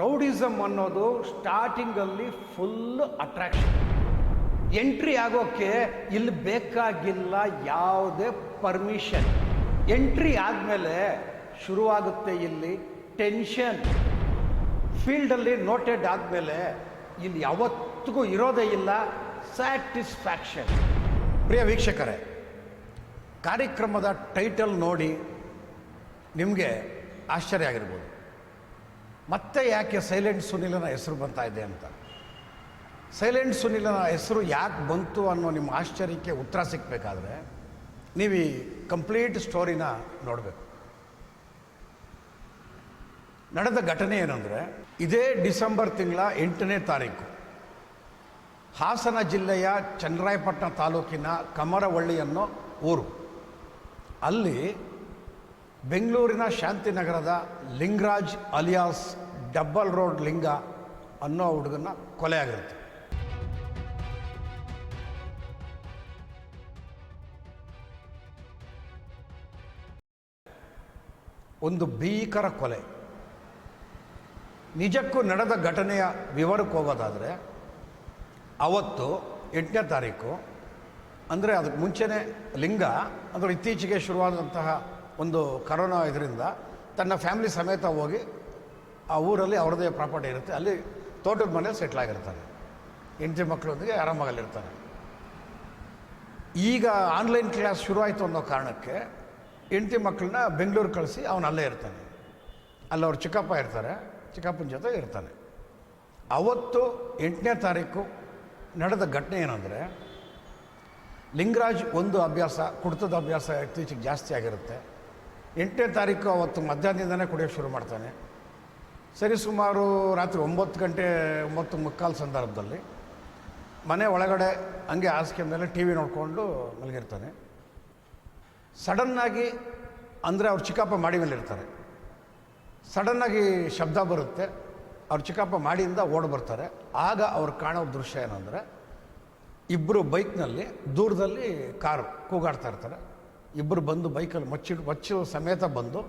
Rowdyism ಅನ್ನೋದು ಸ್ಟಾರ್ಟಿಂಗಲ್ಲಿ full attraction. Entry ಆಗೋಕ್ಕೆ ಇಲ್ಲಿ ಬೇಕಾಗಿಲ್ಲ ಯಾವುದೇ ಪರ್ಮಿಷನ್. ಎಂಟ್ರಿ ಆದಮೇಲೆ ಶುರುವಾಗುತ್ತೆ ಇಲ್ಲಿ ಟೆನ್ಷನ್. ಫೀಲ್ಡಲ್ಲಿ ನೋಟೆಡ್ ಆದಮೇಲೆ ಇಲ್ಲಿ ಯಾವತ್ತಿಗೂ ಇರೋದೇ ಇಲ್ಲ ಸ್ಯಾಟಿಸ್ಫ್ಯಾಕ್ಷನ್. ಪ್ರಿಯ ವೀಕ್ಷಕರೇ, ಕಾರ್ಯಕ್ರಮದ ಟೈಟಲ್ ನೋಡಿ ನಿಮಗೆ ಆಶ್ಚರ್ಯ ಆಗಿರ್ಬೋದು, ಮತ್ತೆ ಯಾಕೆ ಸೈಲೆಂಟ್ ಸುನಿಲನ ಹೆಸರು ಬರ್ತಾ ಇದೆ ಅಂತ. ಸೈಲೆಂಟ್ ಸುನಿಲನ ಹೆಸರು ಯಾಕೆ ಬಂತು ಅನ್ನೋ ನಿಮ್ಮ ಆಶ್ಚರ್ಯಕ್ಕೆ ಉತ್ತರ ಸಿಕ್ಕಬೇಕಾದ್ರೆ ನೀವು ಈ ಕಂಪ್ಲೀಟ್ ಸ್ಟೋರಿನ ನೋಡಬೇಕು. ನಡೆದ ಘಟನೆ ಏನಂದರೆ, ಇದೇ ಡಿಸೆಂಬರ್ ತಿಂಗಳ 8ನೇ ತಾರೀಕು ಹಾಸನ ಜಿಲ್ಲೆಯ ಚನ್ನರಾಯಪಟ್ಟಣ ತಾಲೂಕಿನ ಕಮರವಳ್ಳಿ ಅನ್ನೋ ಊರು. ಅಲ್ಲಿ ಬೆಂಗಳೂರಿನ ಶಾಂತಿನಗರದ ಲಿಂಗರಾಜ್ ಅಲಿಯಾಸ್ ಡಬಲ್ ರೋಡ್ ಲಿಂಗ ಅನ್ನೋ ಹುಡುಗನ ಕೊಲೆ ಆಗಿರುತ್ತೆ. ಒಂದು ಭೀಕರ ಕೊಲೆ. ನಿಜಕ್ಕೂ ನಡೆದ ಘಟನೆಯ ವಿವರಕ್ಕೆ ಹೋಗೋದಾದರೆ, ಅವತ್ತು 8ನೇ ತಾರೀಕು ಅಂದರೆ ಅದಕ್ಕೆ ಮುಂಚೆನೇ ಲಿಂಗ ಅಂದರೆ ಇತ್ತೀಚೆಗೆ ಶುರುವಾದಂತಹ ಒಂದು ಕರೋನಾ ಇದರಿಂದ ತನ್ನ ಫ್ಯಾಮಿಲಿ ಸಮೇತ ಹೋಗಿ ಆ ಊರಲ್ಲಿ ಅವ್ರದ್ದೇ ಪ್ರಾಪರ್ಟಿ ಇರುತ್ತೆ, ಅಲ್ಲಿ ತೋಟದ ಮನೇಲಿ ಸೆಟ್ಲ್ ಆಗಿರ್ತಾನೆ. ಹೆಂಡತಿ ಮಕ್ಕಳೊಂದಿಗೆ ಆರಾಮಾಗಲ್ಲಿರ್ತಾನೆ. ಈಗ ಆನ್ಲೈನ್ ಕ್ಲಾಸ್ ಶುರುವಾಯಿತು ಅನ್ನೋ ಕಾರಣಕ್ಕೆ ಹೆಂಡತಿ ಮಕ್ಕಳನ್ನ ಬೆಂಗಳೂರು ಕಳಿಸಿ ಅವನು ಅಲ್ಲೇ ಇರ್ತಾನೆ. ಅಲ್ಲಿ ಅವ್ರ ಚಿಕ್ಕಪ್ಪ ಇರ್ತಾರೆ, ಚಿಕ್ಕಪ್ಪನ ಜೊತೆ ಇರ್ತಾನೆ. ಅವತ್ತು 8ನೇ ತಾರೀಕು ನಡೆದ ಘಟನೆ ಏನಂದರೆ, ಲಿಂಗರಾಜ್ ಒಂದು ಅಭ್ಯಾಸ, ಕುಡಿತದ ಅಭ್ಯಾಸ ಇತ್ತೀಚೆಗೆ ಜಾಸ್ತಿ ಆಗಿರುತ್ತೆ. 8ನೇ ತಾರೀಕು ಅವತ್ತು ಮಧ್ಯಾಹ್ನದಿಂದನೇ ಕುಡಿಯೋಕ್ಕೆ ಶುರು ಮಾಡ್ತಾನೆ. ಸರಿ ಸುಮಾರು ರಾತ್ರಿ 9 ಗಂಟೆ 9:45 ಸಂದರ್ಭದಲ್ಲಿ ಮನೆ ಒಳಗಡೆ ಹಂಗೆ ಹಾಸಿಗೆ ಮೇಲೆ ಟಿ ವಿ ನೋಡಿಕೊಂಡು ಮಲಗಿರ್ತಾನೆ. ಸಡನ್ನಾಗಿ ಅಂದರೆ ಅವ್ರ ಚಿಕ್ಕಪ್ಪ ಮಾಡಿ ಮೇಲೆ ಇರ್ತಾರೆ. ಸಡನ್ನಾಗಿ ಶಬ್ದ ಬರುತ್ತೆ. ಅವ್ರ ಚಿಕ್ಕಪ್ಪ ಮಾಡಿಯಿಂದ ಓಡಿ ಬರ್ತಾರೆ. ಆಗ ಅವ್ರು ಕಾಣೋ ದೃಶ್ಯ ಏನಂದರೆ, ಇಬ್ಬರು ಬೈಕ್ನಲ್ಲಿ ದೂರದಲ್ಲಿ ಕಾರು ಕೂಗಾಡ್ತಾ ಇರ್ತಾರೆ. ಇಬ್ಬರು ಬಂದು ಬೈಕಲ್ಲಿ ಮಚ್ಚು ಸಮೇತ ಬಂದು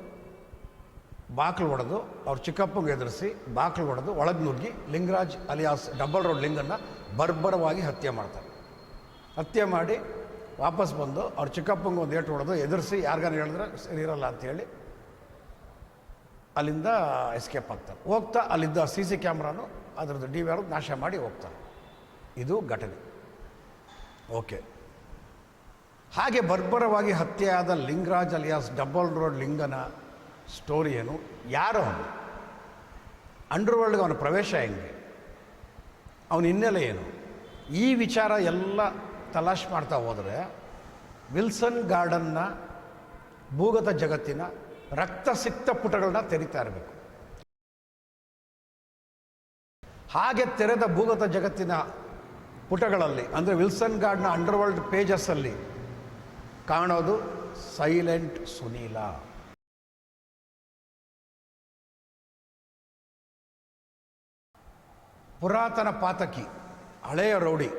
ಬಾಕ್ಲು ಹೊಡೆದು ಅವ್ರ ಚಿಕ್ಕಪ್ಪಗೆ ಎದುರಿಸಿ ಬಾಕ್ಲು ಹೊಡೆದು ಒಳಗೆ ನುಗ್ಗಿ ಲಿಂಗರಾಜ್ ಅಲಿಯಾಸ್ ಡಬಲ್ ರೋಡ್ ಲಿಂಗನ್ನು ಬರ್ಬರವಾಗಿ ಹತ್ಯೆ ಮಾಡ್ತಾರೆ. ಹತ್ಯೆ ಮಾಡಿ ವಾಪಸ್ ಬಂದು ಅವ್ರ ಚಿಕ್ಕಪ್ಪಂಗೆ ಒಂದು ಏಟು ಹೊಡೆದು ಎದುರಿಸಿ ಯಾರಿಗಾರು ಹೇಳಿದ್ರೆ ಸರಿ ಇರಲ್ಲ ಅಂಥೇಳಿ ಅಲ್ಲಿಂದ ಎಸ್ಕೇಪ್ ಆಗ್ತಾರೆ. ಹೋಗ್ತಾ ಅಲ್ಲಿದ್ದ CC ಕ್ಯಾಮ್ರಾನು ಅದರದ್ದು DVR ನಾಶ ಮಾಡಿ ಹೋಗ್ತಾರೆ. ಇದು ಘಟನೆ. ಓಕೆ, ಹಾಗೆ ಬರ್ಬರವಾಗಿ ಹತ್ಯೆಯಾದ ಲಿಂಗರಾಜ್ ಅಲಿಯಾಸ್ ಡಬಲ್ ರೋಡ್ ಲಿಂಗನ ಸ್ಟೋರಿ ಏನು, ಯಾರು ಅವನು, ಅಂಡರ್ವರ್ಲ್ಡ್ಗೆ ಅವನ ಪ್ರವೇಶ ಹೆಂಗೆ, ಅವನ ಹಿನ್ನೆಲೆ ಏನು, ಈ ವಿಚಾರ ಎಲ್ಲ ತಲಾಶ್ ಮಾಡ್ತಾ ಹೋದರೆ ವಿಲ್ಸನ್ ಗಾರ್ಡನ್ನ ಭೂಗತ ಜಗತ್ತಿನ ರಕ್ತಸಿಕ್ತ ಪುಟಗಳನ್ನ ತೆರಿತಾ ಇರಬೇಕು. ಹಾಗೆ ತೆರೆದ ಭೂಗತ ಜಗತ್ತಿನ ಪುಟಗಳಲ್ಲಿ ಅಂದರೆ ವಿಲ್ಸನ್ ಗಾರ್ಡ್ನ ಅಂಡರ್ವರ್ಲ್ಡ್ ಪೇಜಸ್ಸಲ್ಲಿ ಕಾಣೋದು ಸೈಲೆಂಟ್ ಸುನೀಲ. ಪುರಾತನ ಪಾತಕಿ, ಹಳೆಯ ರೌಡಿ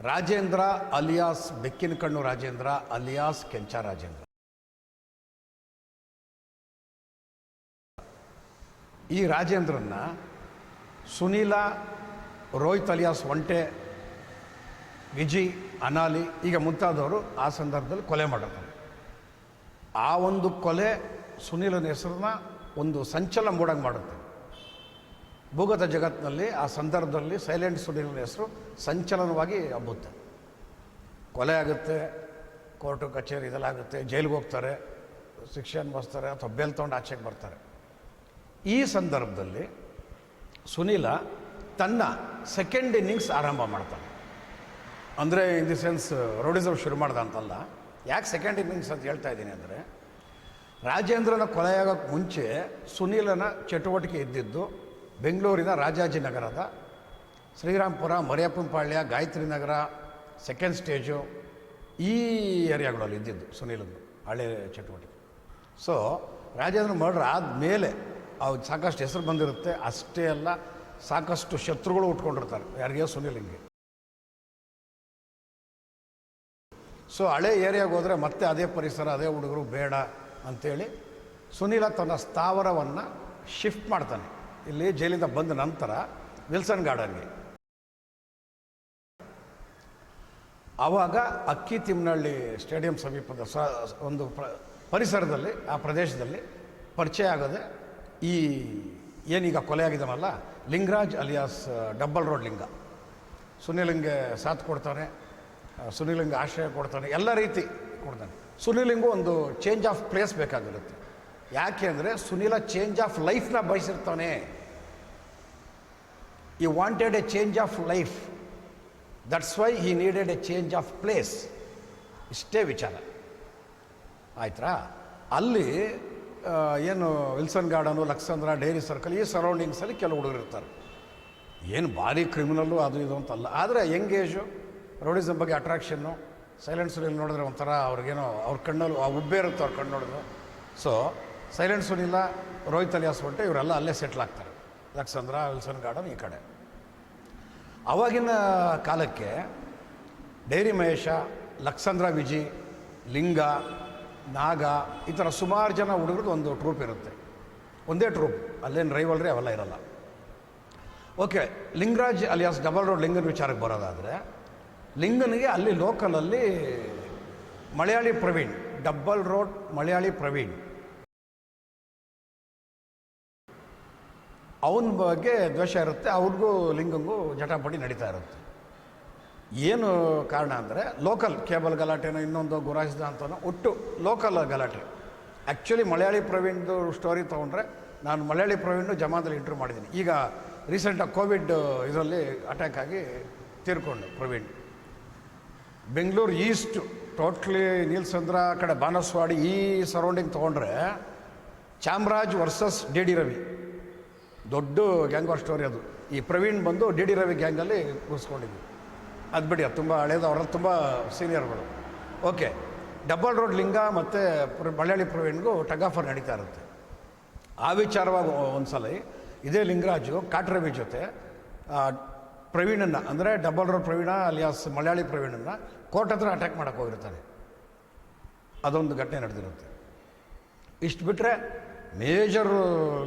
ರಾಜೇಂದ್ರ ಅಲಿಯಾಸ್ ಬೆಕ್ಕಿನ ಕಣ್ಣು ರಾಜೇಂದ್ರ ಅಲಿಯಾಸ್ ಕೆಂಚ ರಾಜೇಂದ್ರ. ಈ ರಾಜೇಂದ್ರನ್ನ ಸುನೀಲ, ರೋಹಿತ್ ಅಲಿಯಾಸ್ ಒಂಟೆ, ವಿಜಿ, ಅನಾಲಿ ಈಗ ಮುಂತಾದವರು ಆ ಸಂದರ್ಭದಲ್ಲಿ ಕೊಲೆ ಮಾಡಿರ್ತಾರೆ. ಆ ಒಂದು ಕೊಲೆ ಸುನೀಲನ ಹೆಸರನ್ನ ಒಂದು ಸಂಚಲನ ಮೂಡಂಗೆ ಮಾಡುತ್ತೆ ಭೂಗತ ಜಗತ್ತಿನಲ್ಲಿ. ಆ ಸಂದರ್ಭದಲ್ಲಿ ಸೈಲೆಂಟ್ ಸುನೀಲನ ಹೆಸರು ಸಂಚಲನವಾಗಿ ಹಬ್ಬುತ್ತೆ. ಕೊಲೆ ಆಗುತ್ತೆ, ಕೋರ್ಟು ಕಚೇರಿ ಇದೆಲ್ಲಾಗುತ್ತೆ, ಜೈಲಿಗೆ ಹೋಗ್ತಾರೆ, ಶಿಕ್ಷೆ ಅನುಭವಿಸ್ತಾರೆ ಅಥವಾ ಬೇಲ್ ತೊಗೊಂಡು ಆಚೆಗೆ ಬರ್ತಾರೆ. ಈ ಸಂದರ್ಭದಲ್ಲಿ ಸುನೀಲ ತನ್ನ ಸೆಕೆಂಡ್ ಇನ್ನಿಂಗ್ಸ್ ಆರಂಭ ಮಾಡ್ತಾನೆ. ಅಂದರೆ ಇನ್ ದಿ ಸೆನ್ಸ್ ರೌಡಿಸಮ್ ಶುರು ಮಾಡ್ದ ಅಂತಲ್ಲ. ಯಾಕೆ ಸೆಕೆಂಡ್ ಇನ್ನಿಂಗ್ಸ್ ಅಂತ ಹೇಳ್ತಾ ಇದ್ದೀನಿ ಅಂದರೆ, ರಾಜೇಂದ್ರನ ಕೊಲೆಯಾಗೋಕ್ಕೆ ಮುಂಚೆ ಸುನೀಲನ ಚಟುವಟಿಕೆ ಇದ್ದಿದ್ದು ಬೆಂಗಳೂರಿನ ರಾಜಾಜಿನಗರದ ಶ್ರೀರಾಮ್ಪುರ, ಮರಿಯಪ್ಪನಪಾಳ್ಯ, ಗಾಯತ್ರಿ ನಗರ, ಸೆಕೆಂಡ್ ಸ್ಟೇಜು ಈ ಏರಿಯಾಗಳಲ್ಲಿ ಇದ್ದಿದ್ದು ಸುನೀಲಂದು ಹಳೆ ಚಟುವಟಿಕೆ. ಸೊ ರಾಜೇಂದ್ರ ಮರ್ಡರ್ ಆದಮೇಲೆ ಅವ್ರು ಸಾಕಷ್ಟು ಹೆಸರು ಬಂದಿರುತ್ತೆ. ಅಷ್ಟೇ ಅಲ್ಲ, ಸಾಕಷ್ಟು ಶತ್ರುಗಳು ಉಟ್ಕೊಂಡಿರ್ತಾರೆ. ಯಾರಿಗೆ? ಸುನೀಲಿಂಗೆ. ಸೊ ಹಳೆ ಏರಿಯಾಗೆ ಹೋದರೆ ಮತ್ತೆ ಅದೇ ಪರಿಸರ, ಅದೇ ಹುಡುಗರು ಬೇಡ ಅಂಥೇಳಿ ಸುನೀಲ ತನ್ನ ಸ್ಥಾವರವನ್ನು ಶಿಫ್ಟ್ ಮಾಡ್ತಾನೆ ಇಲ್ಲಿ ಜೈಲಿಂದ ಬಂದ ನಂತರ ವಿಲ್ಸನ್ ಗಾರ್ಡನ್ಗೆ. ಆವಾಗ ಅಕ್ಕಿ ತಿಮ್ಮನಹಳ್ಳಿ ಸ್ಟೇಡಿಯಂ ಸಮೀಪದ ಒಂದು ಪರಿಸರದಲ್ಲಿ, ಆ ಪ್ರದೇಶದಲ್ಲಿ ಪರಿಚಯ ಆಗೋದೆ ಈ ಏನೀಗ ಕೊಲೆ ಆಗಿದ್ದಾನಲ್ಲ ಲಿಂಗರಾಜ್ ಅಲಿಯಾಸ್ ಡಬ್ಬಲ್ ರೋಡ್ ಲಿಂಗ. ಸುನೀಲಿಂಗೆ ಸಾಥ್ ಕೊಡ್ತಾನೆ, ಸುನೀಲಿಂಗೆ ಆಶ್ರಯ ಕೊಡ್ತಾನೆ, ಎಲ್ಲ ರೀತಿ ಕೊಡ್ತಾನೆ. ಸುನೀಲಿಂಗೂ ಒಂದು ಚೇಂಜ್ ಆಫ್ ಪ್ಲೇಸ್ ಬೇಕಾಗಿರುತ್ತೆ. ಯಾಕೆ ಅಂದರೆ ಸುನೀಲ ಚೇಂಜ್ ಆಫ್ ಲೈಫ್ನ ಬಯಸಿರ್ತಾನೆ. ಈ wanted A change of life, that's why he needed A change of place. ಇಷ್ಟೇ ವಿಚಾರ ಆಯ್ತಾ. ಅಲ್ಲಿ ಏನು ವಿಲ್ಸನ್ ಗಾರ್ಡನು, ಲಕ್ಸಂದ್ರ, ಡೈರಿ ಸರ್ಕಲ್, ಈ ಸರೌಂಡಿಂಗ್ಸಲ್ಲಿ ಕೆಲವು ಹುಡುಗರು ಇರ್ತಾರೆ. ಏನು ಭಾರಿ ಕ್ರಿಮಿನಲ್ಲು ಅದು ಇದು ಅಂತಲ್ಲ, ಆದರೆ ಯಂಗ್ ಏಜು, ರೌಡಿಸಮ್ ಬಗ್ಗೆ ಅಟ್ರಾಕ್ಷನ್ನು. ಸೈಲೆಂಟ್ ಸುನೀಲ್ ನೋಡಿದ್ರೆ ಒಂಥರ ಅವ್ರಿಗೇನೋ ಅವ್ರ ಕಣ್ಣಲ್ಲಿ ಆ ಉಬ್ಬೆ ಇರುತ್ತೆ ಅವ್ರ ಕಣ್ಣು ನೋಡಿದ್ರೆ. ಸೊ ಸೈಲೆಂಟ್ ಸುನೀಲ, ರೋಹಿತ್ ಅಲಿಯಾಸ್ ಹೊಂಟೆ ಇವರೆಲ್ಲ ಅಲ್ಲೇ ಸೆಟ್ಲ್ ಆಗ್ತಾರೆ. ಲಕ್ಸಂದ್ರ, ವಿಲ್ಸನ್ ಗಾರ್ಡನ್ ಈ ಕಡೆ. ಆವಾಗಿನ ಕಾಲಕ್ಕೆ ಡೈರಿ ಮಹೇಶ, ಲಕ್ಸಂದ್ರ ವಿಜಿ, ಲಿಂಗ, ನಾಗ, ಈ ಥರ ಸುಮಾರು ಜನ ಹುಡುಗರದ್ದು ಒಂದು ಟ್ರೂಪ್ ಇರುತ್ತೆ. ಒಂದೇ ಟ್ರೂಪ್, ಅಲ್ಲೇನು ರೈವಲ್ರಿ ಅವೆಲ್ಲ ಇರಲ್ಲ. Okay, Lingaraj alias double road ಲಿಂಗನ ವಿಚಾರಕ್ಕೆ ಬರೋದಾದರೆ, ಲಿಂಗನಿಗೆ ಅಲ್ಲಿ ಲೋಕಲಲ್ಲಿ ಮಲಯಾಳಿ ಪ್ರವೀಣ್, ಡಬ್ಬಲ್ ರೋಡ್ ಮಲಯಾಳಿ ಪ್ರವೀಣ್, ಅವನ ಬಗ್ಗೆ ದ್ವೇಷ ಇರುತ್ತೆ. ಅವ್ರಿಗೂ ಲಿಂಗಂಗೂ ಜಟಾಪಟಿ ನಡೀತಾ ಇರುತ್ತೆ. ಏನು ಕಾರಣ ಅಂದರೆ ಲೋಕಲ್ ಕೇಬಲ್ ಗಲಾಟೆನೋ ಇನ್ನೊಂದು ಗುರಾಯಿಸ್ದ ಅಂತನೋ, ಒಟ್ಟು ಲೋಕಲ್ ಗಲಾಟೆ. ಆ್ಯಕ್ಚುಲಿ ಮಲಯಾಳಿ ಪ್ರವೀಣ್ದು ಸ್ಟೋರಿ ತೊಗೊಂಡ್ರೆ, ನಾನು ಮಲಯಾಳಿ ಪ್ರವೀಣ್ ಜಮಾದಲ್ಲಿ ಇಂಟರ್ವ್ಯೂ ಮಾಡಿದ್ದೀನಿ. ಈಗ ರೀಸೆಂಟಾಗಿ ಕೋವಿಡ್ ಇದರಲ್ಲಿ ಅಟ್ಯಾಕ್ ಆಗಿ ತೀರ್ಕೊಂಡು ಪ್ರವೀಣ್. ಬೆಂಗಳೂರು ಈಸ್ಟ್ ಟೋಟ್ಲಿ ನೀಲ್ಸಂದ್ರ ಕಡೆ ಬಾನಸವಾಡಿ ಈ ಸರೌಂಡಿಂಗ್ ತೊಗೊಂಡ್ರೆ Chamaraj versus D D Ravi, ದೊಡ್ಡ ಗ್ಯಾಂಗ್ ವಾರ್ ಸ್ಟೋರಿ ಅದು. ಈ ಪ್ರವೀಣ್ ಬಂದು ಡಿ ಡಿ ರವಿ ಗ್ಯಾಂಗಲ್ಲಿ ಕೂರಿಸ್ಕೊಂಡಿದ್ವಿ. ಅದು ಬಿಡಿ, ಅದು ತುಂಬ ಹಳೇದು, ಅವರಲ್ಲಿ ತುಂಬ ಸೀನಿಯರ್ಗಳು. ಓಕೆ, ಡಬ್ಬಲ್ ರೋಡ್ ಲಿಂಗ ಮತ್ತು ಮಲಯಾಳಿ ಪ್ರವೀಣ್ಗೂ ಟಗ್ ಆಫರ್ ನಡೀತಾ ಇರುತ್ತೆ. ಆ ವಿಚಾರವಾಗಿ ಒಂದು ಸಲ ಇದೇ ಲಿಂಗರಾಜು ಕಾಟ್ರವಿ ಜೊತೆ ಪ್ರವೀಣನ್ನು, ಅಂದರೆ ಡಬ್ಬಲ್ ರೋಡ್ ಪ್ರವೀಣ ಅಲಿಯಾಸ್ ಮಲಯಾಳಿ ಪ್ರವೀಣನ್ನು ಕೋರ್ಟ್ ಹತ್ರ ಅಟ್ಯಾಕ್ ಮಾಡೋಕ್ಕೆ ಹೋಗಿರ್ತಾನೆ. ಅದೊಂದು ಘಟನೆ ನಡೆದಿರುತ್ತೆ. ಇಷ್ಟು ಬಿಟ್ಟರೆ ಮೇಜರ್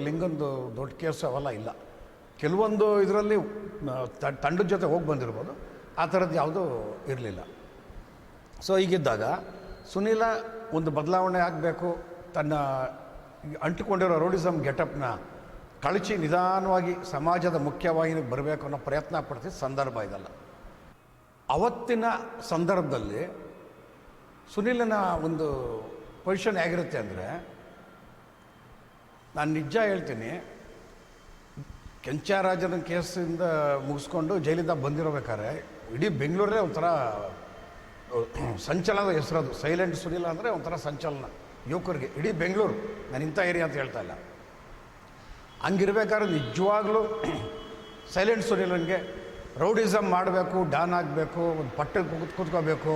ಲಿಂಗಂದು ದೊಡ್ಡ ಕೇಸು ಅವೆಲ್ಲ ಇಲ್ಲ. ಕೆಲವೊಂದು ಇದರಲ್ಲಿ ತಂಡದ ಜೊತೆ ಹೋಗಿ ಬಂದಿರ್ಬೋದು, ಆ ಥರದ್ದು ಯಾವುದೂ ಇರಲಿಲ್ಲ. ಸೊ ಹೀಗಿದ್ದಾಗ ಸುನೀಲ ಒಂದು ಬದಲಾವಣೆ ಆಗಬೇಕು, ತನ್ನ ಅಂಟಿಕೊಂಡಿರೋ ರೌಡಿಸಮ್ ಗೆಟಪ್ನ ಕಳಚಿ ನಿಧಾನವಾಗಿ ಸಮಾಜದ ಮುಖ್ಯವಾಹಿನಿಗೆ ಬರಬೇಕು ಅನ್ನೋ ಪ್ರಯತ್ನ ಪಡ್ತಿದ್ದ ಸಂದರ್ಭ ಇದಲ್ಲ. ಅವತ್ತಿನ ಸಂದರ್ಭದಲ್ಲಿ ಸುನೀಲನ ಒಂದು ಪೊಸಿಷನ್ ಹೇಗಿರುತ್ತೆ ಅಂದರೆ, ನಾನು ನಿಜ ಹೇಳ್ತೀನಿ, ಕೆಂಚಾರಾಜನ ಕೇಸಿಂದ ಮುಗಿಸ್ಕೊಂಡು ಜೈಲಿಂದ ಬಂದಿರಬೇಕಾದ್ರೆ ಇಡೀ ಬೆಂಗಳೂರೇ ಒಂಥರ ಸಂಚಲನದ ಹೆಸರದು. ಸೈಲೆಂಟ್ ಸುನೀಲ ಅಂದರೆ ಒಂಥರ ಸಂಚಲನ ಯುವಕರಿಗೆ, ಇಡೀ ಬೆಂಗಳೂರು. ನಾನು ಇಂಥ ಏರಿಯಾ ಅಂತ ಹೇಳ್ತಾ ಇಲ್ಲ. ಹಂಗಿರ್ಬೇಕಾದ್ರೆ ನಿಜವಾಗ್ಲೂ ಸೈಲೆಂಟ್ ಸುನೀಲನಿಗೆ ರೌಡಿಸಮ್ ಮಾಡಬೇಕು, ಡಾನ್ ಆಗಬೇಕು, ಒಂದು ಪಟ್ಟಕ್ಕೆ ಕೂತ್ಕೋಬೇಕು,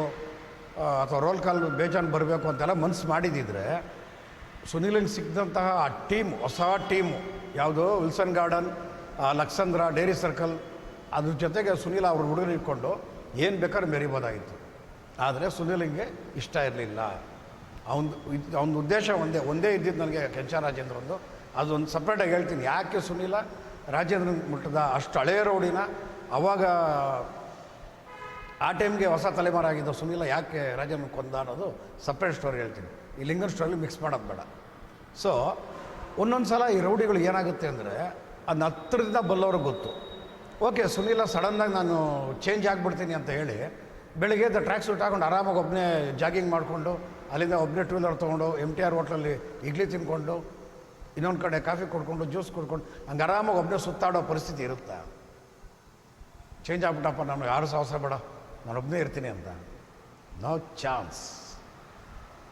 ಅಥವಾ ರೋಲ್ ಕಾಲ್ ಬೇಜಾನ್ ಬರಬೇಕು ಅಂತೆಲ್ಲ ಮನಸ್ಸು ಮಾಡಿದ್ದಿದ್ರೆ, ಸುನೀಲಂಗೆ ಸಿಕ್ಕಿದಂತಹ ಆ ಟೀಮ್, ಹೊಸ ಟೀಮು ಯಾವುದು ವಿಲ್ಸನ್ ಗಾರ್ಡನ್, ಲಕ್ಸಂದ್ರ, ಡೈರಿ ಸರ್ಕಲ್, ಅದ್ರ ಜೊತೆಗೆ ಸುನೀಲ ಅವ್ರ ಹುಡುಗರು ಇಟ್ಕೊಂಡು ಏನು ಬೇಕಾದ್ರೂ ಮೆರಿಬೋದಾಗಿತ್ತು. ಆದರೆ ಸುನೀಲಿಂಗೆ ಇಷ್ಟ ಇರಲಿಲ್ಲ. ಅವನ ಉದ್ದೇಶ ಒಂದೇ ಇದ್ದಿದ್ದು ನನಗೆ ಕೆಂಚಾರಾಜೇಂದ್ರಂದು. ಅದೊಂದು ಸಪ್ರೇಟಾಗಿ ಹೇಳ್ತೀನಿ ಯಾಕೆ ಸುನೀಲ ರಾಜೇಂದ್ರನ್ ಮುಟ್ಟದ. ಅಷ್ಟು ಹಳೆಯ ರೌಡಿನ ಅವಾಗ ಆ ಟೈಮ್ಗೆ ಹೊಸ ತಲೆಮಾರಾಗಿದ್ದ ಸುನೀಲ ಯಾಕೆ ರಾಜೇಂದ್ರನ್ ಕೊಂದ ಅನ್ನೋದು ಸಪ್ರೇಟ್ ಸ್ಟೋರಿ ಹೇಳ್ತೀನಿ. ಈ ಲಿಂಗನ್ ಸ್ಟೋರಿ ಮಿಕ್ಸ್ ಮಾಡೋದು ಬೇಡ. ಸೊ ಒಂದೊಂದು ಸಲ ಈ ರೌಡಿಗಳು ಏನಾಗುತ್ತೆ ಅಂದರೆ ಅದನ್ನ ಹತ್ತಿರದಿಂದ ಬಲ್ಲವ್ರಿಗೆ ಗೊತ್ತು. ಓಕೆ, ಸುನೀಲ ಸಡನ್ನಾಗಿ ನಾನು ಚೇಂಜ್ ಆಗಿಬಿಡ್ತೀನಿ ಅಂತ ಹೇಳಿ ಬೆಳಿಗ್ಗೆ ಟ್ರ್ಯಾಕ್ ಸೂಟ್ ಹಾಕೊಂಡು ಆರಾಮಾಗಿ ಒಬ್ಬನೇ ಜಾಗಿಂಗ್ ಮಾಡಿಕೊಂಡು ಅಲ್ಲಿಂದ ಒಬ್ಬನೇ ಟೂ ವೀಲರ್ ತೊಗೊಂಡು MTR ಹೋಟ್ಲಲ್ಲಿ ಇಡ್ಲಿ ತಿನ್ಕೊಂಡು ಇನ್ನೊಂದು ಕಡೆ ಕಾಫಿ ಕುಡ್ಕೊಂಡು ಜ್ಯೂಸ್ ಕುಡ್ಕೊಂಡು ಹಂಗೆ ಆರಾಮಾಗಿ ಒಬ್ಬನೇ ಸುತ್ತಾಡೋ ಪರಿಸ್ಥಿತಿ ಇರುತ್ತಾ? ಚೇಂಜ್ ಆಗ್ಬಿಟ್ಟಪ್ಪ, ನಾನು ಯಾರು ಸಾಹಸ ಬೇಡ, ನಾನೊಬ್ಬನೇ ಇರ್ತೀನಿ ಅಂತ. No chance.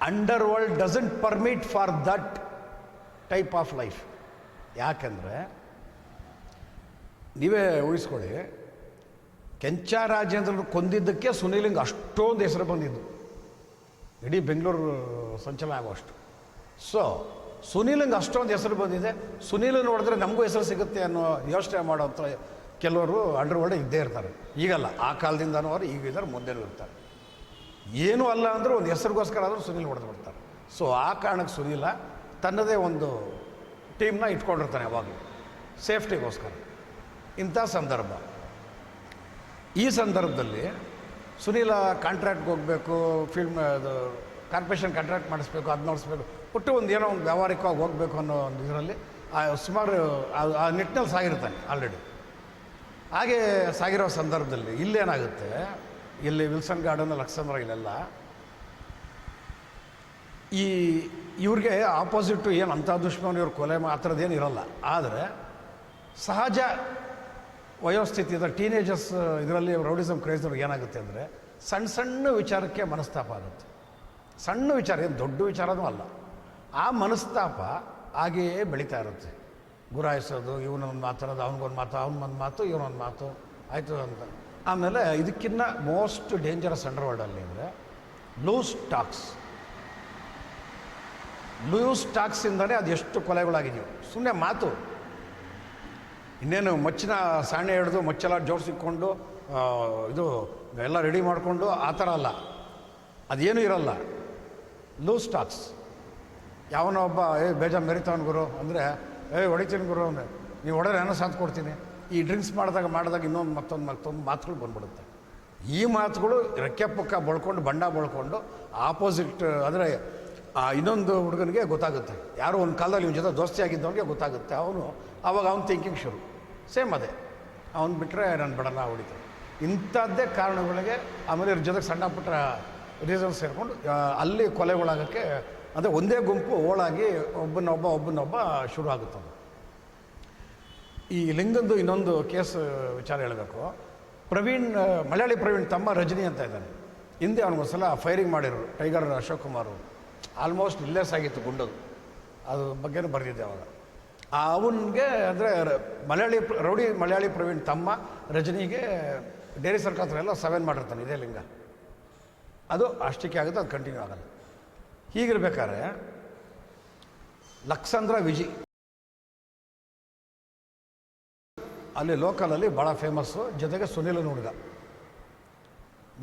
Underworld doesn't permit for that type of life. ಯಾಕೆಂದರೆ ನೀವೇ ಊಹಿಸ್ಕೊಳ್ಳಿ, ಕೆಂಚಾರಾಜೇಂದ್ರನು ಕೊಂದಿದ್ದಕ್ಕೆ ಸುನೀಲಿಂಗ್ ಅಷ್ಟೊಂದು ಹೆಸರು ಬಂದಿದ್ದು, ಇಡೀ ಬೆಂಗಳೂರು ಸಂಚಲನ ಆಗುವಷ್ಟು. ಸೊ ಸುನೀಲಿಂಗ್ ಅಷ್ಟೊಂದು ಹೆಸರು ಬಂದಿದೆ, ಸುನೀಲ್ ನೋಡಿದ್ರೆ ನಮಗೂ ಹೆಸರು ಸಿಗುತ್ತೆ ಅನ್ನೋ ಯೋಚನೆ ಮಾಡೋಂಥ ಕೆಲವರು ಅಂಡರ್ ವರ್ಲ್ಡ್ ಇದ್ದೇ ಇರ್ತಾರೆ. ಈಗಲ್ಲ, ಆ ಕಾಲದಿಂದನೂ ಅವರು ಈಗ ಇದ್ದಾರೆ, ಮುಂದೆನೂ ಇರ್ತಾರೆ. ಏನೂ ಅಲ್ಲ ಅಂದರೂ ಒಂದು ಹೆಸರಿಗೋಸ್ಕರ ಆದರೂ ಸುನೀಲ್ ಹೊಡೆದು ಬಿಡ್ತಾರೆ. ಸೊ ಆ ಕಾರಣಕ್ಕೆ ಸುನೀಲ ತನ್ನದೇ ಒಂದು ಟೀಮ್ನ ಇಟ್ಕೊಂಡಿರ್ತಾನೆ ಯಾವಾಗಲೂ. ಸೇಫ್ಟಿಗೋಸ್ಕರ. ಇಂಥ ಸಂದರ್ಭ. ಈ ಸಂದರ್ಭದಲ್ಲಿ ಸುನೀಲ ಕಾಂಟ್ರಾಕ್ಟ್ಗೆ ಹೋಗಬೇಕು, ಫಿಲ್ಮ್ ಅದು ಕಾರ್ಪೊರೇಷನ್ ಕಾಂಟ್ರಾಕ್ಟ್ ಮಾಡಿಸ್ಬೇಕು, ಅದು ಮಾಡಿಸ್ಬೇಕು, ಒಟ್ಟು ಒಂದು ಏನೋ ಒಂದು ವ್ಯಾವಹಾರಿಕವಾಗಿ ಹೋಗಬೇಕು ಅನ್ನೋ ಒಂದು ಇದರಲ್ಲಿ ಸುಮಾರು ಆ ನಿಟ್ಟಿನಲ್ಲಿ ಸಾಗಿರ್ತಾನೆ ಆಲ್ರೆಡಿ. ಹಾಗೆ ಸಾಗಿರೋ ಸಂದರ್ಭದಲ್ಲಿ ಇಲ್ಲೇನಾಗುತ್ತೆ, ಇಲ್ಲಿ ವಿಲ್ಸನ್ ಗಾರ್ಡನ್, ಲಕ್ಸಂದ್ರ, ಇಲ್ಲೆಲ್ಲ ಇವ್ರಿಗೆ ಆಪೋಸಿಟ್ಟು ಏನು ಅಂಥ ದುಶ್ಮನ್ ಇವ್ರು ಕೊಲೆ ಆ ಥರದ್ದೇನು ಇರೋಲ್ಲ. ಆದರೆ ಸಹಜ ವಯೋಸ್ಥಿತಿಯ ಟೀನೇಜರ್ಸ್ ಇದರಲ್ಲಿ ರೌಡಿಸಮ್ ಕ್ರೇಜ್ದವ್ರಿಗೆ ಏನಾಗುತ್ತೆ ಅಂದರೆ ಸಣ್ಣ ಸಣ್ಣ ವಿಚಾರಕ್ಕೆ ಮನಸ್ತಾಪ ಆಗುತ್ತೆ. ಸಣ್ಣ ವಿಚಾರ, ಏನು ದೊಡ್ಡ ವಿಚಾರನೂ ಅಲ್ಲ. ಆ ಮನಸ್ತಾಪ ಹಾಗೆಯೇ ಬೆಳೀತಾ ಇರುತ್ತೆ. ಗುರಾಯಿಸೋದು, ಇವನೊಂದು ಮಾತಾಡೋದು, ಅವನಿಗೊಂದು ಮಾತು, ಅವನಿಗೊಂದು ಮಾತು, ಇವನೊಂದು ಮಾತು ಆಯಿತು ಅಂತ. ಆಮೇಲೆ ಇದಕ್ಕಿಂತ ಮೋಸ್ಟ್ ಡೇಂಜರಸ್ ಅಂಡರ್ವರ್ಲ್ಡಲ್ಲಿ ಅಂದರೆ ಲೂಸ್ ಟಾಕ್ಸ್. ಲೂಸ್ ಟಾಕ್ಸಿಂದಲೇ ಅದು ಎಷ್ಟು ಕೊಲೆಗಳಾಗಿದೆಯೋ. ಸುಮ್ಮನೆ ಮಾತು, ಇನ್ನೇನು ಮಚ್ಚಿನ ಸಾಣೆ ಹಿಡಿದು ಮಚ್ಚೆಲ್ಲ ಜೋಡಿಸಿಕೊಂಡು ಇದು ಎಲ್ಲ ರೆಡಿ ಮಾಡಿಕೊಂಡು ಆ ಥರ ಅಲ್ಲ, ಅದೇನೂ ಇರಲ್ಲ. Loose talks. ಯಾವನೋ ಒಬ್ಬ ಬೇಜಾರು ಮೆರಿತಾವನು ಗುರು ಅಂದರೆ ಹೊಡಿತೀನಿ ಗುರು ಅಂದರೆ, ನೀವು ಹೊಡೆದ್ರೆ ಏನೋ ಸಾಥ್ ಕೊಡ್ತೀನಿ. ಈ ಡ್ರಿಂಕ್ಸ್ ಮಾಡಿದಾಗ ಇನ್ನೊಂದು ಮತ್ತೊಂದು ಮಾತುಗಳು ಬಂದ್ಬಿಡುತ್ತೆ. ಈ ಮಾತುಗಳು ರೆಕ್ಕೆ ಪಕ್ಕ ಬಳ್ಕೊಂಡು ಬಣ್ಣ ಬಳ್ಕೊಂಡು ಆಪೋಸಿಟ್ ಅಂದರೆ ಇನ್ನೊಂದು ಹುಡುಗನಿಗೆ ಗೊತ್ತಾಗುತ್ತೆ. ಯಾರೋ ಒಂದು ಕಾಲದಲ್ಲಿ ಇವನ ಜೊತೆ ದೋಸ್ತಿ ಆಗಿದ್ದವನಿಗೆ ಗೊತ್ತಾಗುತ್ತೆ. ಆವಾಗ ಅವ್ನು ಥಿಂಕಿಂಗ್ ಶುರು. ಸೇಮ್ ಅದೇ, ಅವ್ನು ಬಿಟ್ಟರೆ ನಾನು ಬಿಡಲ್ಲ, ಹೊಡಿತಾರೆ. ಇಂಥದ್ದೇ ಕಾರಣಗಳಿಗೆ ಆಮೇಲೆ ಇವ್ರ ಜೊತೆಗೆ ಸಣ್ಣ ಪುಟ್ಟ ರೀಸನ್ಸ್ ಸೇರಿಕೊಂಡು ಅಲ್ಲಿ ಕೊಲೆಗಳಾಗೋಕ್ಕೆ, ಅಂದರೆ ಒಂದೇ ಗುಂಪು ಓಳಾಗಿ ಒಬ್ಬನೊಬ್ಬ ಶುರು ಆಗುತ್ತದೆ. ಈ ಲಿಂಗಂದು ಇನ್ನೊಂದು ಕೇಸ್ ವಿಚಾರ ಹೇಳಬೇಕು. ಮಲಯಾಳಿ ಪ್ರವೀಣ್ ತಮ್ಮ ರಜನಿ ಅಂತ ಇದ್ದಾನೆ. ಹಿಂದೆ ಅವನಿಗೊಂದ್ಸಲ ಫೈರಿಂಗ್ ಮಾಡಿರೋರು ಟೈಗರ್ ಅಶೋಕ್ ಕುಮಾರ್ ಅವರು. ಆಲ್ಮೋಸ್ಟ್ ಇಲ್ಲೇ ಸಾಗಿತ್ತು ಗುಂಡದು, ಅದು ಬಗ್ಗೆನೂ ಬರೆದಿದ್ದೆ ಅವಾಗ. ಅವನಿಗೆ ಅಂದರೆ ಮಲಯಾಳಿ ಪ್ರವೀಣ್ ತಮ್ಮ ರಜನಿಗೆ ಡೇರಿ ಸರ್ಕಲ್ ಹತ್ರ ಎಲ್ಲ 7 ಮಾಡಿರ್ತಾನೆ ಇದೇ ಲಿಂಗ. ಅದು ಅಷ್ಟಕ್ಕೆ ಆಗುತ್ತೆ, ಅದು ಕಂಟಿನ್ಯೂ ಆಗಲ್ಲ. ಹೀಗಿರ್ಬೇಕಾದ್ರೆ ಲಕ್ಸಂದ್ರ ವಿಜಿ ಅಲ್ಲಿ ಲೋಕಲಲ್ಲಿ ಭಾಳ ಫೇಮಸ್ಸು, ಜೊತೆಗೆ ಸುನೀಲನ ಹುಡುಗ.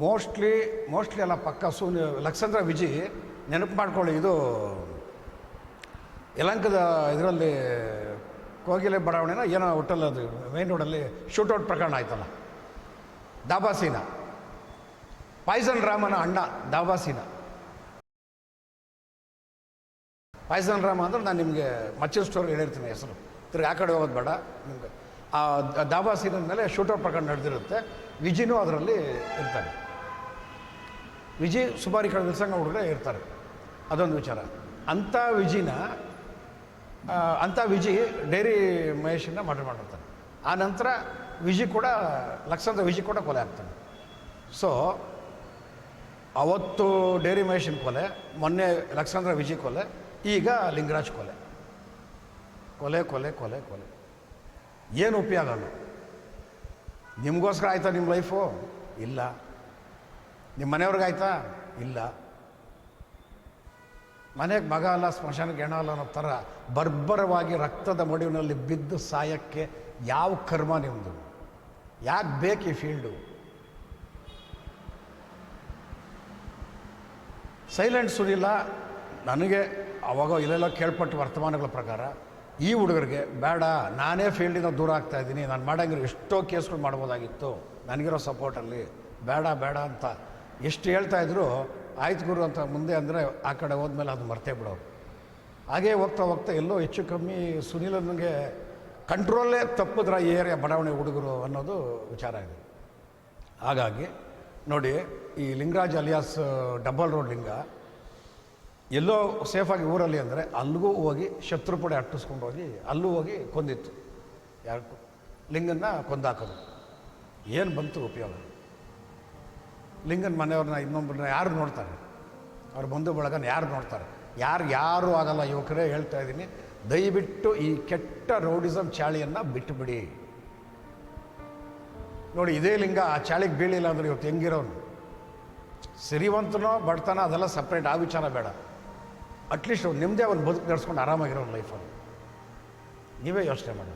ಮೋಸ್ಟ್ಲಿ ಎಲ್ಲ ಪಕ್ಕ ಲಕ್ಸಂದ್ರ ವಿಜಿ ನೆನಪು ಮಾಡ್ಕೊಳ್ಳಿ. ಇದು ಯಲಂಕದ ಇದರಲ್ಲಿ ಕೋಗಿಲೆ ಬಡಾವಣೆನ ಏನೋ ಹೋಟೆಲ್, ಅದು ಮೇನ್ ರೋಡಲ್ಲಿ ಶೂಟೌಟ್ ಪ್ರಕರಣ ಆಯ್ತಲ್ಲ, ದಾಬಾಸೀನ. ಪಾಯ್ಸನ್ ರಾಮನ ಅಣ್ಣ ದಾಬಾಸೀನ. ಪಾಯ್ಸನ್ ರಾಮ ಅಂದರೆ ನಾನು ನಿಮಗೆ ಮಚ್ಚಿನ ಸ್ಟೋರಿ ಹೇಳಿರ್ತೀನಿ ಹೆಸರು, ತಿರ್ಗಿ ಆ ಕಡೆ ಹೋಗೋದು ಬೇಡ ನಿಮಗೆ. ಆ ದಾಬಾಸೀನ ಮೇಲೆ ಶೂಟೌಟ್ ಪ್ರಕರಣ ನಡೆದಿರುತ್ತೆ. ವಿಜಿನೂ ಅದರಲ್ಲಿ ಇರ್ತಾರೆ. ವಿಜಿ ಸುಮಾರು ಈ ಕಡೆ ವಿಲ್ಸಂಗ ಹುಡುಗರೇ ಇರ್ತಾರೆ. ಅದೊಂದು ವಿಚಾರ. ಅಂಥ ವಿಜಿ ಡೈರಿ ಮಹೇಶನ್ನ ಮರ್ಡರ್ ಮಾಡಿರ್ತಾನೆ. ಆ ನಂತರ ಲಕ್ಸಂದ್ರ ವಿಜಿ ಕೂಡ ಕೊಲೆ ಆಗ್ತಾನೆ. ಸೊ ಅವತ್ತು ಡೈರಿ ಮಹೇಶನ ಕೊಲೆ, ಮೊನ್ನೆ ಲಕ್ಸಂದ್ರ ವಿಜಿ ಕೊಲೆ, ಈಗ ಲಿಂಗರಾಜ್ ಕೊಲೆ. ಏನು ಉಪಯೋಗ ಅಲ್ಲ. ನಿಮಗೋಸ್ಕರ ಆಯ್ತಾ ನಿಮ್ಮ ಲೈಫು? ಇಲ್ಲ. ನಿಮ್ಮ ಮನೆಯವ್ರಿಗಾಯ್ತಾ? ಇಲ್ಲ. ಮನೆಗೆ ಮಗ ಅಲ್ಲ, ಸ್ಮಶಾನಕ್ಕೆ ಹೆಣ ಅಲ್ಲ ಅನ್ನೋ ಥರ ಬರ್ಬರವಾಗಿ ರಕ್ತದ ಮಡುವಿನಲ್ಲಿ ಬಿದ್ದು ಸಾಯಕ್ಕೆ ಯಾವ ಕರ್ಮ ನಿಮ್ಮದು? ಯಾಕೆ ಬೇಕು ಈ ಫೀಲ್ಡು? ಸೈಲೆಂಟ್ ಸುನಿಲ್ಲ. ನನಗೆ ಅವಾಗ ಇಲ್ಲೆಲ್ಲ ಕೇಳ್ಪಟ್ಟು ವರ್ತಮಾನಗಳ ಪ್ರಕಾರ ಈ ಹುಡುಗರಿಗೆ ಬೇಡ, ನಾನೇ ಫೀಲ್ಡಿಂದ ದೂರ ಆಗ್ತಾಯಿದ್ದೀನಿ, ನಾನು ಮಾಡಂಗಿರೋ ಎಷ್ಟೋ ಕೇಸ್ಗಳು ಮಾಡ್ಬೋದಾಗಿತ್ತು ನನಗಿರೋ ಸಪೋರ್ಟಲ್ಲಿ, ಬೇಡ ಅಂತ ಎಷ್ಟು ಹೇಳ್ತಾಯಿದ್ರು ಆಯ್ತು ಗುರು ಅಂತ ಮುಂದೆ ಅಂದರೆ ಆ ಕಡೆ ಹೋದ್ಮೇಲೆ ಅದು ಮರ್ತೇ ಬಿಡೋರು. ಹಾಗೇ ಹೋಗ್ತಾ ಎಲ್ಲೋ ಹೆಚ್ಚು ಕಮ್ಮಿ ಸುನೀಲನಿಗೆ ಕಂಟ್ರೋಲೇ ತಪ್ಪಿದ್ರ ಈ ಏರಿಯಾ ಬಡಾವಣೆ ಹುಡುಗರು ಅನ್ನೋದು ವಿಚಾರ ಇದೆ. ಹಾಗಾಗಿ ನೋಡಿ, ಈ ಲಿಂಗರಾಜ್ ಅಲಿಯಾಸ್ ಡಬಲ್ ರೋಡ್ ಲಿಂಗ ಎಲ್ಲೋ ಸೇಫಾಗಿ ಊರಲ್ಲಿ ಅಂದರೆ ಅಲ್ಲಿಗೂ ಹೋಗಿ ಶತ್ರುಪಡೆ ಅಟ್ಟಿಸ್ಕೊಂಡು ಹೋಗಿ ಅಲ್ಲೂ ಹೋಗಿ ಕೊಂದಿತ್ತು. ಯಾರು ಲಿಂಗನ್ನ ಕೊಂದಾಕೋದು. ಏನು ಬಂತು ಉಪಯೋಗ? ಲಿಂಗನ ಮನೆಯವ್ರನ್ನ ಇನ್ನೊಬ್ಬರನ್ನ ಯಾರು ನೋಡ್ತಾರೆ? ಅವ್ರ ಬಂಧು ಬಳಗನ ಯಾರು ನೋಡ್ತಾರೆ? ಯಾರು ಆಗಲ್ಲ. ಯುವಕರೇ ಹೇಳ್ತಾ ಇದ್ದೀನಿ, ದಯವಿಟ್ಟು ಈ ಕೆಟ್ಟ ರೌಡಿಸಮ್ ಚಾಳಿಯನ್ನು ಬಿಟ್ಟುಬಿಡಿ. ನೋಡಿ, ಇದೇ ಲಿಂಗ ಆ ಚಾಳಿಗೆ ಬೀಳಿಲ್ಲ ಅಂದರೆ ಇವತ್ತು ಹೆಂಗಿರೋನು? ಸಿರಿವಂತನೋ ಬಡತನ ಅದೆಲ್ಲ ಸಪ್ರೇಟ್, ಆ ವಿಚಾರ ಬೇಡ. ಅಟ್ಲೀಸ್ಟ್ ನಿಮ್ಮದೇ ಒಂದು ಬದುಕು ನಡೆಸ್ಕೊಂಡು ಆರಾಮಾಗಿರೋ ಲೈಫಲ್ಲಿ ನೀವೇ ಯೋಚನೆ ಮಾಡಿ.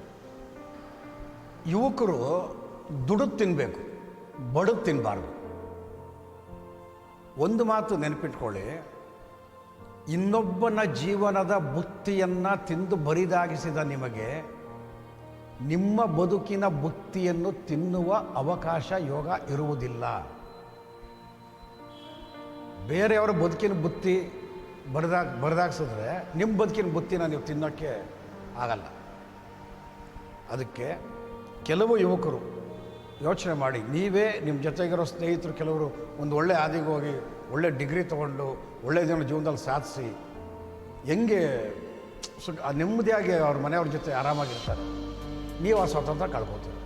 ಯುವಕರು ದುಡಿದು ತಿನ್ನಬೇಕು, ಬಡದು ತಿನ್ನಬಾರ್ದು. ಒಂದು ಮಾತು ನೆನಪಿಟ್ಕೊಳ್ಳಿ, ಇನ್ನೊಬ್ಬನ ಜೀವನದ ಬುತ್ತಿಯನ್ನು ತಿಂದು ಬರಿದಾಗಿಸಿದ ನಿಮಗೆ ನಿಮ್ಮ ಬದುಕಿನ ಬುತ್ತಿಯನ್ನು ತಿನ್ನುವ ಅವಕಾಶ ಯೋಗ ಇರುವುದಿಲ್ಲ. ಬೇರೆಯವರ ಬದುಕಿನ ಬುತ್ತಿ ಬರೆದಾಕ್ಸಿದ್ರೆ ನಿಮ್ಮ ಬದುಕಿನ ಬುತ್ತಿನ ನೀವು ತಿನ್ನೋಕ್ಕೆ ಆಗಲ್ಲ. ಅದಕ್ಕೆ ಕೆಲವು ಯುವಕರು ಯೋಚನೆ ಮಾಡಿ, ನೀವೇ ನಿಮ್ಮ ಜೊತೆಗಿರೋ ಸ್ನೇಹಿತರು ಕೆಲವರು ಒಂದು ಒಳ್ಳೆ ಹಾದಿಗೆ ಹೋಗಿ ಒಳ್ಳೆ ಡಿಗ್ರಿ ತೊಗೊಂಡು ಒಳ್ಳೆ ಜೀವನದಲ್ಲಿ ಸಾಧಿಸಿ ಹೆಂಗೆ ನೆಮ್ಮದಿಯಾಗಿ ಅವ್ರ ಮನೆಯವ್ರ ಜೊತೆ ಆರಾಮಾಗಿರ್ತಾರೆ. ನೀವು ಆ ಸ್ವಾತಂತ್ರ್ಯ ಕಳ್ಕೊತೀರಿ.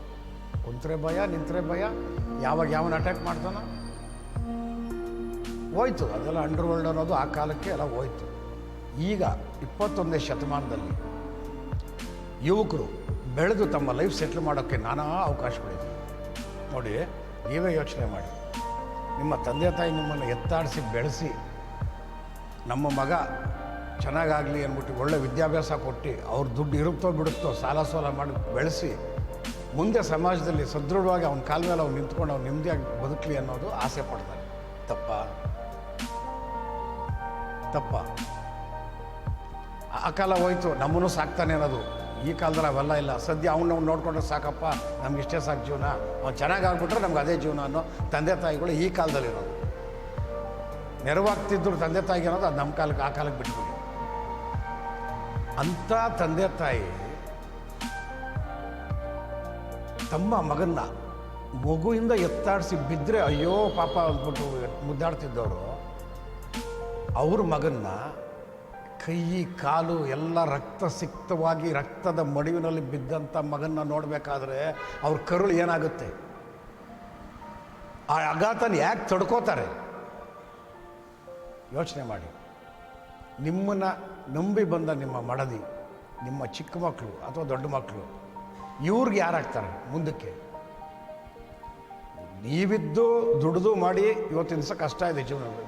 ಕುಂತ್ರೆ ಭಯ, ನಿಂತರೆ ಭಯ, ಯಾವಾಗ ಯಾವನ ಅಟ್ಯಾಕ್ ಮಾಡ್ತಾನೋ ಹೋಯ್ತು. ಅದೆಲ್ಲ ಅಂಡರ್ವರ್ಲ್ಡ್ ಅನ್ನೋದು ಆ ಕಾಲಕ್ಕೆ ಎಲ್ಲ ಹೋಯ್ತು. ಈಗ 21ನೇ ಶತಮಾನದಲ್ಲಿ ಯುವಕರು ಬೆಳೆದು ತಮ್ಮ ಲೈಫ್ ಸೆಟ್ಲ್ ಮಾಡೋಕ್ಕೆ ನಾನಾ ಅವಕಾಶಗಳಿದೆ. ನೋಡಿ, ನೀವೇ ಯೋಚನೆ ಮಾಡಿ. ನಿಮ್ಮ ತಂದೆ ತಾಯಿ ನಿಮ್ಮನ್ನು ಎತ್ತಾಡಿಸಿ ಬೆಳೆಸಿ, ನಮ್ಮ ಮಗ ಚೆನ್ನಾಗಾಗಲಿ ಅಂದ್ಬಿಟ್ಟು ಒಳ್ಳೆ ವಿದ್ಯಾಭ್ಯಾಸ ಕೊಟ್ಟು ಅವ್ರ ದುಡ್ಡು ಇರುತ್ತೋ ಬಿಡುತ್ತೋ ಸಾಲ ಸೋಲ ಮಾಡಿ ಬೆಳೆಸಿ ಮುಂದೆ ಸಮಾಜದಲ್ಲಿ ಸದೃಢವಾಗಿ ಅವನ ಕಾಲ ಮೇಲೆ ಅವ್ನು ನಿಂತ್ಕೊಂಡು ಅವ್ನು ನೆಮ್ಮದಿಯಾಗಿ ಬದುಕಲಿ ಅನ್ನೋದು ಆಸೆ ಪಡ್ತಾರೆ. ತಪ್ಪ. ಆ ಕಾಲ ಹೋಯ್ತು, ನಮ್ಮನ್ನು ಸಾಕ್ತಾನೆ ಅನ್ನೋದು. ಈ ಕಾಲದಲ್ಲಿ ಅವೆಲ್ಲ ಇಲ್ಲ. ಸದ್ಯ ಅವ್ನು ನೋಡ್ಕೊಂಡ್ರೆ ಸಾಕಪ್ಪ, ನಮ್ಗೆ ಇಷ್ಟೇ ಸಾಕು ಜೀವನ, ಅವ್ನು ಚೆನ್ನಾಗಾಗ್ಬಿಟ್ರೆ ನಮ್ಗೆ ಅದೇ ಜೀವನ ಅನ್ನೋ ತಂದೆ ತಾಯಿಗಳು ಈ ಕಾಲದಲ್ಲಿರೋದು. ನೆರವಾಗ್ತಿದ್ರು ತಂದೆ ತಾಯಿಗೆ ಅನ್ನೋದು ಅದು ನಮ್ಮ ಕಾಲಕ್ಕೆ ಆ ಕಾಲಕ್ಕೆ ಬಿಟ್ಬಿಡಿ. ಅಂಥ ತಂದೆ ತಾಯಿ ತಮ್ಮ ಮಗನ್ನ ಮಗುವಿಂದ ಎತ್ತಾಡಿಸಿ ಬಿದ್ದರೆ ಅಯ್ಯೋ ಪಾಪ ಅಂದ್ಬಿಟ್ಟು ಮುದ್ದಾಡ್ತಿದ್ದವರು ಅವ್ರ ಮಗನ್ನ ಕೈ ಕಾಲು ಎಲ್ಲ ರಕ್ತಸಿಕ್ತವಾಗಿ ರಕ್ತದ ಮಡುವಿನಲ್ಲಿ ಬಿದ್ದಂಥ ಮಗನ್ನ ನೋಡಬೇಕಾದ್ರೆ ಅವ್ರ ಕರುಳು ಏನಾಗುತ್ತೆ? ಆ ಆಘಾತನ ಯಾಕೆ ತಡ್ಕೋತಾರೆ? ಯೋಚನೆ ಮಾಡಿ. ನಿಮ್ಮನ್ನು ನಂಬಿ ಬಂದ ನಿಮ್ಮ ಮಡದಿ, ನಿಮ್ಮ ಚಿಕ್ಕ ಮಕ್ಕಳು ಅಥವಾ ದೊಡ್ಡ ಮಕ್ಕಳು, ಇವ್ರಿಗೆ ಯಾರಾಗ್ತಾರೆ ಮುಂದಕ್ಕೆ? ನೀವಿದ್ದು ದುಡಿದು ಮಾಡಿ ಇವತ್ತಿನ ದಿವಸ ಕಷ್ಟ ಇದೆ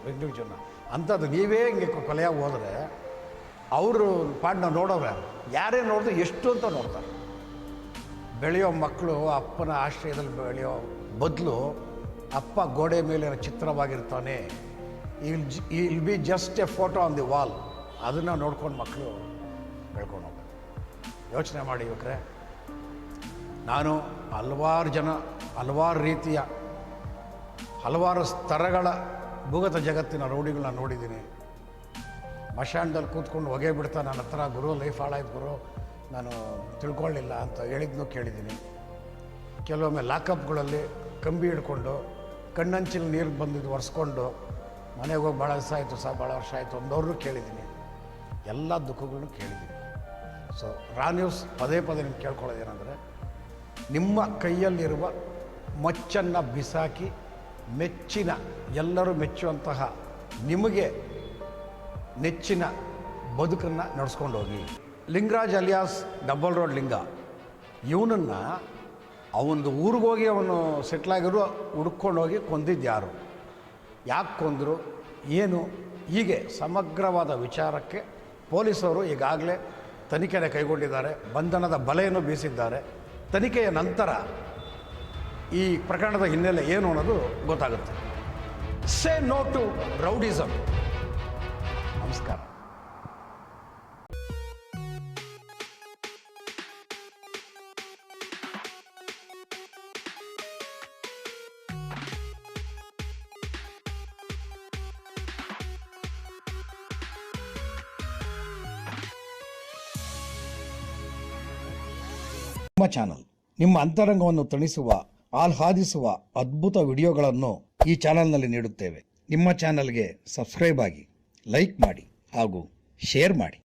ಬೆಂಗಳೂರು ಜೀವನ. ಅಂಥದ್ದು ನೀವೇ ಹಿಂಗೆ ಕೊಲೆಯಾಗಿ ಹೋದರೆ ಅವರು ಪಾಡನ್ನ ನೋಡೋರು ಯಾರೇ ನೋಡಿದ್ರು ಎಷ್ಟು ಅಂತ ನೋಡ್ತಾರೆ. ಬೆಳೆಯೋ ಮಕ್ಕಳು ಅಪ್ಪನ ಆಶ್ರಯದಲ್ಲಿ ಬೆಳೆಯೋ ಬದಲು ಅಪ್ಪ ಗೋಡೆ ಮೇಲೆ ಚಿತ್ರವಾಗಿರ್ತಾನೆ, ಇಲ್ be just A photo on the wall, ಅದನ್ನು ನೋಡ್ಕೊಂಡು ಮಕ್ಕಳು ಬೆಳ್ಕೊಂಡು ಹೋಗ್ತಾರೆ. ಯೋಚನೆ ಮಾಡಿ ಯುವಕರೇ. ನಾನು ಹಲವಾರು ರೀತಿಯ ಹಲವಾರು ಸ್ತರಗಳ ಭೂಗತ ಜಗತ್ತಿನ ರೌಡಿಗಳನ್ನ ನೋಡಿದ್ದೀನಿ. ಮಶಾಣದಲ್ಲಿ ಕೂತ್ಕೊಂಡು ಹೊಗೆ ಬಿಡ್ತಾ ನನ್ನ ಹತ್ರ ಗುರು ಲೈಫ್ ಹಾಳಾಯ್ತು ಗುರು, ನಾನು ತಿಳ್ಕೊಳ್ಳಿಲ್ಲ ಅಂತ ಹೇಳಿದ್ನೂ ಕೇಳಿದ್ದೀನಿ. ಕೆಲವೊಮ್ಮೆ ಲಾಕಪ್ಗಳಲ್ಲಿ ಕಂಬಿ ಹಿಡ್ಕೊಂಡು ಕಣ್ಣಂಚಿನ ನೀರು ಬಂದಿದ್ದು ಒರೆಸ್ಕೊಂಡು ಮನೆಗೆ ಹೋಗಿ ಭಾಳ ದಿವಸ ಆಯಿತು ಭಾಳ ವರ್ಷ ಆಯಿತು ಅಂದವ್ರನ್ನೂ ಕೇಳಿದ್ದೀನಿ. ಎಲ್ಲ ದುಃಖಗಳನ್ನು ಕೇಳಿದ್ದೀನಿ. ಸೊ ನ್ಯೂಸ್ ಪದೇ ನಿಮ್ಗೆ ಕೇಳ್ಕೊಳ್ಳೋದೇನೆಂದರೆ, ನಿಮ್ಮ ಕೈಯಲ್ಲಿರುವ ಮಚ್ಚನ್ನು ಬಿಸಾಕಿ ಮೆಚ್ಚಿನ, ಎಲ್ಲರೂ ಮೆಚ್ಚುವಂತಹ ನಿಮಗೆ ನೆಚ್ಚಿನ ಬದುಕನ್ನು ನಡೆಸ್ಕೊಂಡು ಹೋಗಿ. ಲಿಂಗರಾಜ್ ಅಲಿಯಾಸ್ ಡಬಲ್ ರೋಡ್ ಲಿಂಗ, ಇವನನ್ನು ಅವನದು ಊರಿಗೋಗಿ ಅವನು ಸೆಟ್ಲಾಗಿರೋ ಹುಡ್ಕೊಂಡು ಹೋಗಿ ಕೊಂದಿದ್ದು ಯಾರು, ಯಾಕೆ ಕೊಂದರು, ಏನು, ಹೀಗೆ ಸಮಗ್ರವಾದ ವಿಚಾರಕ್ಕೆ ಪೊಲೀಸರು ಈಗಾಗಲೇ ತನಿಖೆಯನ್ನು ಕೈಗೊಂಡಿದ್ದಾರೆ. ಬಂಧನದ ಬಲೆಯನ್ನು ಬೀಸಿದ್ದಾರೆ. ತನಿಖೆಯ ನಂತರ ಈ ಪ್ರಕರಣದ ಹಿನ್ನೆಲೆ ಏನು ಅನ್ನೋದು ಗೊತ್ತಾಗುತ್ತೆ. Say no to rowdyism. ನಮಸ್ಕಾರ. ನಿಮ್ಮ ಚಾನಲ್ ನಿಮ್ಮ ಅಂತರಂಗವನ್ನು ತಣಿಸುವ, ಆಹ್ಲಾದಿಸುವ ಅದ್ಭುತ ವಿಡಿಯೋಗಳನ್ನು ಈ ಚಾನಲ್ನಲ್ಲಿ ನೀಡುತ್ತೇವೆ. ನಿಮ್ಮ ಚಾನಲ್ಗೆ ಸಬ್ಸ್ಕ್ರೈಬ್ ಆಗಿ, ಲೈಕ್ ಮಾಡಿ ಹಾಗೂ ಶೇರ್ ಮಾಡಿ.